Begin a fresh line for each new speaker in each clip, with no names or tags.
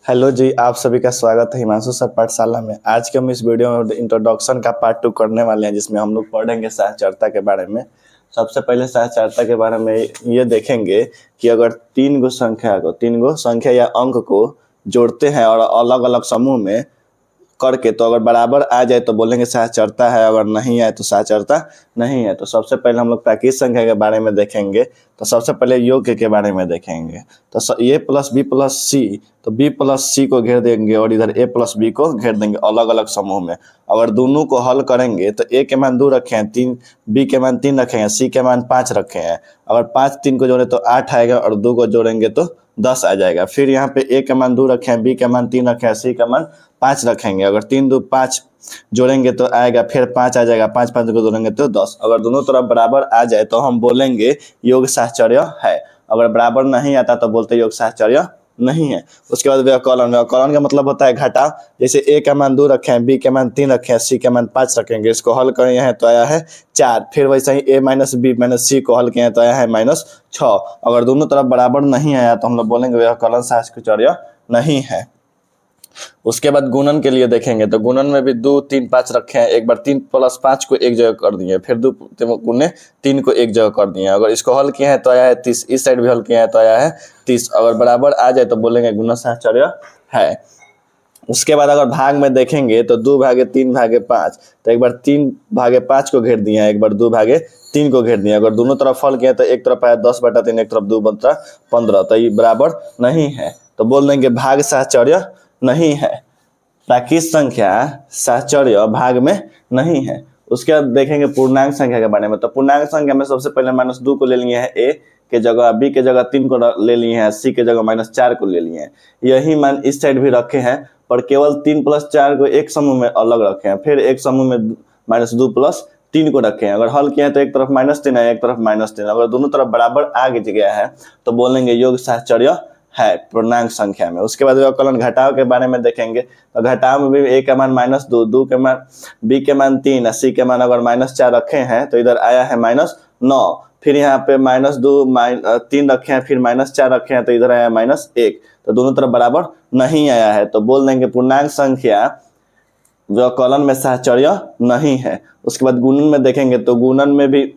Hello जी, आप सभी का स्वागत है हिमांशु सर पाठशाला में। आज के हम इस वीडियो में इंट्रोडक्शन का पार्ट 2 करने वाले हैं, जिसमें हम लोग पढ़ेंगे साक्षरता के बारे में। सबसे पहले साक्षरता के बारे में ये देखेंगे कि अगर तीन गो संख्या या अंक को जोड़ते हैं और अलग अलग समूह में करके, तो अगर बराबर आ जाए तो बोलेंगे साक्षरता है, अगर नहीं आए तो साक्षरता नहीं है। तो सबसे पहले हम लोग प्राकृत संख्या के बारे में देखेंगे। तो सबसे पहले योग के बारे में देखेंगे। तो ए प्लस बी प्लस सी, तो बी प्लस सी को घेर देंगे और इधर ए प्लस बी को घेर देंगे अलग अलग समूह में। अगर दोनों को हल करेंगे तो ए के मान 2 रखे हैं, 3 बी के मान 3 रखे हैं, सी के मान 5 रखे हैं। अगर 5 3 को जोड़े तो 8 आएगा और 2 को जोड़ेंगे तो 10 आ जाएगा। फिर यहाँ पे ए के मान 2 रखे हैं, बी के मान 3 रखे हैं, सी का मान 5 रखेंगे। अगर 3 2 5 जोड़ेंगे तो आएगा, फिर 5 आ जाएगा, 5 5 को जोड़ेंगे तो 10। अगर दोनों तरफ बराबर आ जाए तो हम बोलेंगे योग साहचर्य है। अगर बराबर नहीं आता तो बोलते योग साहचर्य नहीं है। उसके बाद व्याकलन का मतलब होता है घटाव। जैसे ए का मान 2 रखे हैं, बी के मान 3 रखे हैं, सी के मान 5 रखेंगे। इसको हल करें हैं तो आया है 4। फिर वैसे ही ए माइनस बी माइनस सी को हल किए हैं तो आया है -6। अगर दोनों तरफ बराबर नहीं आया तो हम लोग बोलेंगे व्याकलन साहचर्य नहीं है। उसके बाद गुणन के लिए देखेंगे। तो गुणन में भी 2 3 5 रखे हैं। एक बार 3 + 5 को एक जगह कर दिए, फिर 2 गुने 3 को एक जगह कर दिए। अगर इसको हल किए हैं तो आया है 30। इस साइड भी हल किए हैं तो आया है 30। अगर बराबर आ जाए तो बोलेंगे गुणन साहचर्य है। उसके बाद अगर भाग में देखेंगे तो 2/3/5, तो एक बार 3/5 को घेर दिए हैं, एक बार 2/3 को घेर दिए। अगर दोनों तरफ हल किए तो एक तरफ आया 10/3, एक तरफ 2/15, तो ये बराबर नहीं है। तो बोल देंगे भाग साहचर्य नहीं है। प्राकृत संख्या साहचर्य भाग में नहीं है। उसके बाद देखेंगे पूर्णांक संख्या के बारे में। तो पूर्णांक संख्या में सबसे पहले -2 को ले लिए हैं ए के जगह, बी के जगह 3 को ले लिए हैं, सी के जगह -4 को ले लिए हैं। यही मान इस साइड भी रखे हैं, पर केवल 3 + 4 को एक समूह में अलग रखे हैं, फिर एक समूह में -2 + 3 को रखे हैं। अगर हल किए हैं तो एक तरफ -3 है, एक तरफ -3। अगर दोनों तरफ बराबर आ गया है तो बोलेंगे योग साहचर्य है पूर्णांक संख्या में। उसके बाद व्यवकलन घटाव के बारे में देखेंगे। तो घटाव में भी ए का मान -2, 2 के मान, बी के मान 3, सी के मान अगर -4 रखे हैं तो इधर आया है -9। फिर यहाँ पे -2 3 रखे हैं, फिर -4 रखे हैं तो इधर आया -1। तो दोनों तरफ बराबर नहीं आया है तो बोल देंगे पूर्णांक संख्या व्यवकलन में साहचर्य नहीं है। उसके बाद गुणन में देखेंगे। तो गुणन में भी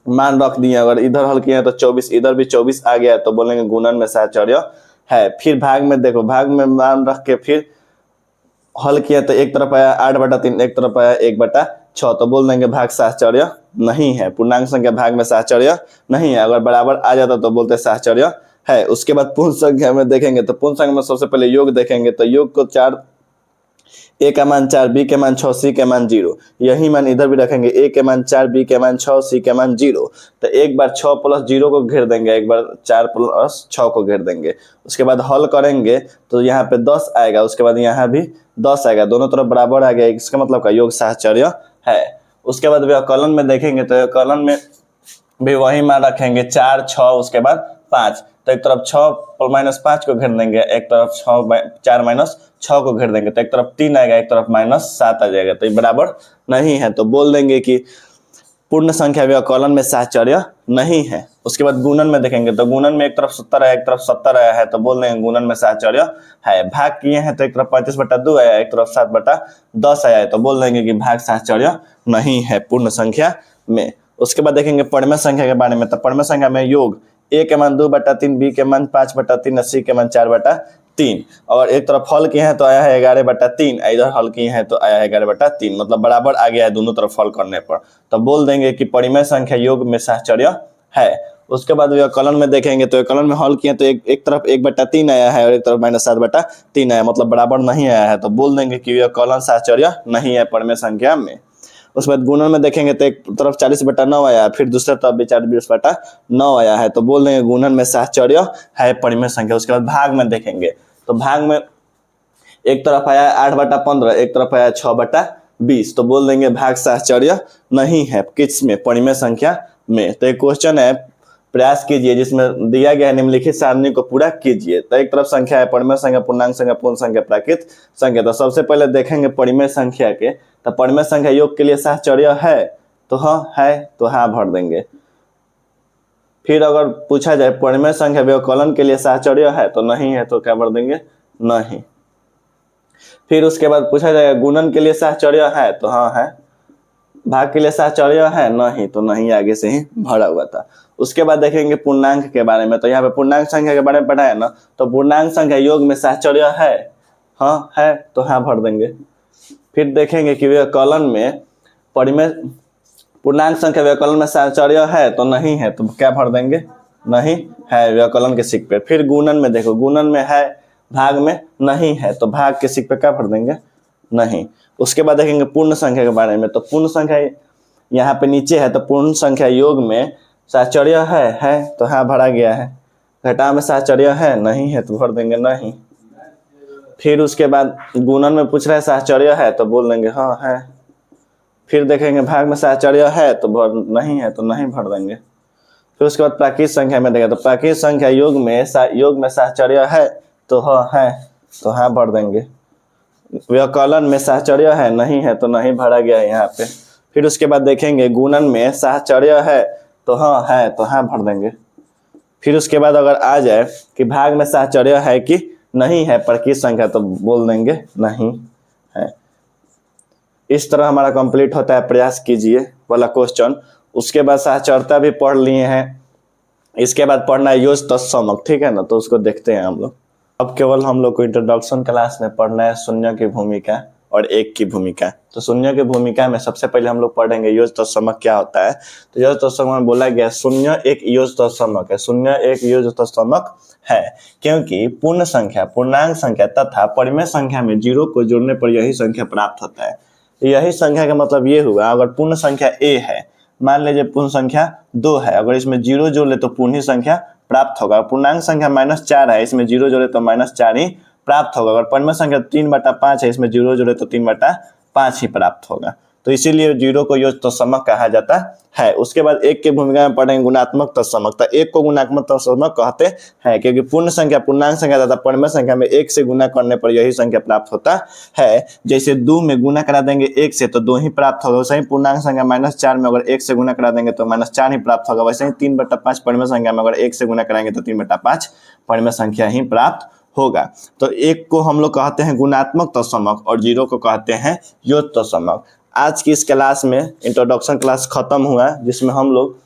मान रख दिए, अगर इधर हल किए हैं तो 24, इधर भी 24 आ गया तो बोलेंगे गुणन में साहचर्य है। फिर भाग में देखो, भाग में मान रख के फिर हल किया तो एक तरफ आया 8/3, एक तरफ आया 1/6, तो बोल देंगे भाग साहचर्य नहीं है। पूर्णांक संख्या भाग में साहचर्य नहीं है। अगर बराबर आ जाता तो बोलते साहचर्य है। उसके बाद पूर्ण संख्या में देखेंगे। तो पूर्ण संख्या में सबसे पहले योग देखेंगे। तो योग को 4, ए का मान 4, बी के मान 6, सी के मान 0। यही मान इधर भी रखेंगे, ए के मान 4, बी के मान 6, सी के मान 0। तो एक बार 6 + 0 को घेर देंगे, एक बार 4 + 6 को घेर देंगे। उसके बाद हल करेंगे तो यहाँ पे 10 आएगा, उसके बाद यहाँ भी 10 आएगा, दोनों तरफ बराबर आ गया। इसका मतलब का योग साहचर्य है। उसके बाद व्यवकलन में देखेंगे। तो व्यवकलन में भी वही मान रखेंगे, 4 6 उसके बाद 5। तो एक तरफ 6 ± 5 को घेर देंगे, एक तरफ 4 - 6 को घेर देंगे, तो एक तरफ 3 आएगा, एक तरफ -7 आ जाएगा। तो ये बराबर नहीं है तो बोल देंगे कि पूर्ण संख्या व्यवकलन में साहचर्य नहीं है। उसके बाद गुणन में देखेंगे। तो गुणन में एक तरफ 70 आया, एक तरफ 70 आया है तो बोल देंगे गुणन में साहचर्य है। भाग किए हैं तो एक तरफ 35/2 आया, एक तरफ 7/10 आया है तो बोल देंगे कि भाग साहचर्य नहीं है पूर्ण संख्या में। उसके बाद देखेंगे परिमेय संख्या के बारे में। तो परिमेय संख्या में योग ए के मान 2/3, बी के मान 5/3, सी के मान 4/3। और एक तरफ हल किए हैं तो आया है 11/3, इधर हल किए हैं तो आया है 11/3, मतलब बराबर आ गया है दोनों तरफ हल करने पर। तो बोल देंगे कि परिमेय संख्या योग में साहचर्य है। उसके बाद व्यवकलन में देखेंगे। तो व्यवकलन में हल किए तो एक तरफ 1/3 आया है और एक तरफ -7/3 आया, मतलब बराबर नहीं आया है तो बोल देंगे कि व्यवकलन साहचर्य नहीं है परिमेय संख्या में। उसके बाद गुणन में देखेंगे तो एक तरफ 40/9 आया, फिर दूसरे तरफ भी 40/9 आया है तो बोल देंगे गुणन में साहचर्य है परिमेय संख्या। उसके बाद भाग में देखेंगे। तो भाग में एक तरफ आया 8/15, एक तरफ आया 6/20, तो बोल देंगे भाग साहचर्य नहीं है किस में, परिमेय संख्या में। तो एक क्वेश्चन है, प्रयास कीजिए जिसमें दिया गया है निम्नलिखित सारणी को पूरा कीजिए। तो एक तरफ संख्या है परिमेय संख्या, पूर्णांक संख्या, पूर्ण संख्या, प्राकृत संख्या। तो सबसे पहले देखेंगे परिमेय संख्या के। तो परिमेय संख्या योग के लिए साहचर्य है तो हाँ है, तो हाँ भर देंगे। फिर अगर पूछा जाए परिमेय संख्या व्यवकलन के लिए साहचर्य है तो नहीं है तो क्या भर देंगे, नहीं। फिर उसके बाद पूछा जाएगा गुणन के लिए साहचर्य है, तो हाँ है। भाग के लिए साहचर्य है, नहीं, तो नहीं आगे से ही भरा हुआ था। उसके बाद देखेंगे पूर्णांक के बारे में, तो यहाँ पे पूर्णांक संख्या के बारे में पढ़ा है ना, तो पूर्णांक संख्या योग में साहचर्य है, हाँ है, तो हाँ भर देंगे। फिर देखेंगे कि व्यवकलन में परिमेय पूर्णांक संख्या व्यवकलन में साहचर्य है, तो नहीं है, तो क्या भर देंगे, नहीं है व्यवकलन के सिक पे। फिर गुणन में देखो, गुणन में है, भाग में नहीं है, तो भाग के सिक पे क्या भर देंगे, नहीं। उसके बाद देखेंगे पूर्ण संख्या के बारे में, तो पूर्ण संख्या यहाँ पे नीचे है, तो पूर्ण संख्या योग में साहचर्य है, तो हाँ भरा गया है। घटाव में साहचर्य है, नहीं है, तो भर देंगे नहीं। फिर उसके बाद गुणन में पूछ रहा है साहचर्य है, तो बोल देंगे हाँ है। फिर देखेंगे भाग में साहचर्य है, तो भर नहीं है, तो नहीं भर देंगे। फिर उसके बाद प्राकृत संख्या में देखें, तो प्राकृत संख्या योग में साहचर्य है, तो हाँ है, तो हाँ भर देंगे। व्यवकलन में साहचर्य है, नहीं है, तो नहीं भरा गया है यहाँ पे। फिर उसके बाद देखेंगे गुणन में साहचर्य है, तो हाँ है, तो हाँ भर देंगे। फिर उसके बाद अगर आ जाए कि भाग में साहचर्य है कि नहीं है प्राकृत संख्या, तो बोल देंगे नहीं है। इस तरह हमारा कंप्लीट होता है, प्रयास कीजिए वाला क्वेश्चन। उसके बाद साहचर्यता भी पढ़ लिए हैं, इसके बाद पढ़ना है योज तत्समक, ठीक है ना, तो उसको देखते हैं हम लोग। अब केवल हम लोग को इंट्रोडक्शन क्लास में पढ़ना है शून्य की भूमिका और एक की भूमिका। तो शून्य की भूमिका में सबसे पहले हम लोग पढ़ेंगे योज तत्समक क्या होता है। तो योज तत्समक में बोला गया शून्य एक योज तत्समक है, शून्य एक योज तत्समक है, क्योंकि पूर्ण संख्या, पूर्णांक संख्या तथा परिमेय संख्या में जीरो को जोड़ने पर यही संख्या प्राप्त होता है। यही संख्या का मतलब ये हुआ, अगर पूर्ण संख्या a है, मान लीजिए पूर्ण संख्या 2 है, अगर इसमें जीरो जोड़ ले तो पूर्ण ही संख्या प्राप्त होगा। पूर्णांक संख्या -4 है, इसमें जीरो जोड़े तो -4 ही प्राप्त होगा। अगर परिमेय संख्या 3/5 है, इसमें जीरो जोड़े तो 3/5 ही प्राप्त होगा। तो इसीलिए जीरो को योज तत्समक कहा जाता है। उसके बाद एक की भूमिका में पढ़ेंगे गुणात्मक तत्समक। तो एक को गुणात्मक तत्समक कहते हैं, क्योंकि पूर्ण संख्या, पूर्णांक संख्या तथा परिमेय संख्या में 1 से गुना करने पर यही संख्या प्राप्त होता है। जैसे 2 में गुना करा देंगे 1 से, तो 2 ही प्राप्त होगा। वैसे ही पूर्णांक संख्या -4 में अगर 1 से गुना करा देंगे तो -4 ही प्राप्त होगा। वैसे ही 3/5 परिमेय संख्या में अगर 1 से गुना कराएंगे तो 3/5 परिमेय संख्या ही प्राप्त होगा। तो एक को हम लोग कहते हैं गुणात्मक तत्समक और जीरो को कहते हैं योज तत्समक। आज की इस क्लास में इंट्रोडक्शन क्लास खत्म हुआ, जिसमें हम लोग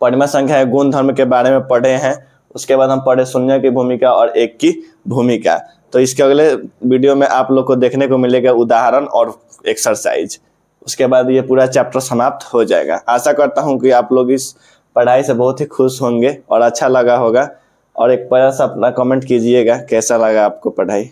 परिमेय संख्या के गुण धर्म के बारे में पढ़े हैं। उसके बाद हम पढ़े शून्य की भूमिका और एक की भूमिका। तो इसके अगले वीडियो में आप लोग को देखने को मिलेगा उदाहरण और एक्सरसाइज। उसके बाद ये पूरा चैप्टर समाप्त हो जाएगा। आशा करता हूँ कि आप लोग इस पढ़ाई से बहुत ही खुश होंगे और अच्छा लगा होगा। और एक प्यारा सा अपना कमेंट कीजिएगा कैसा लगा आपको पढ़ाई।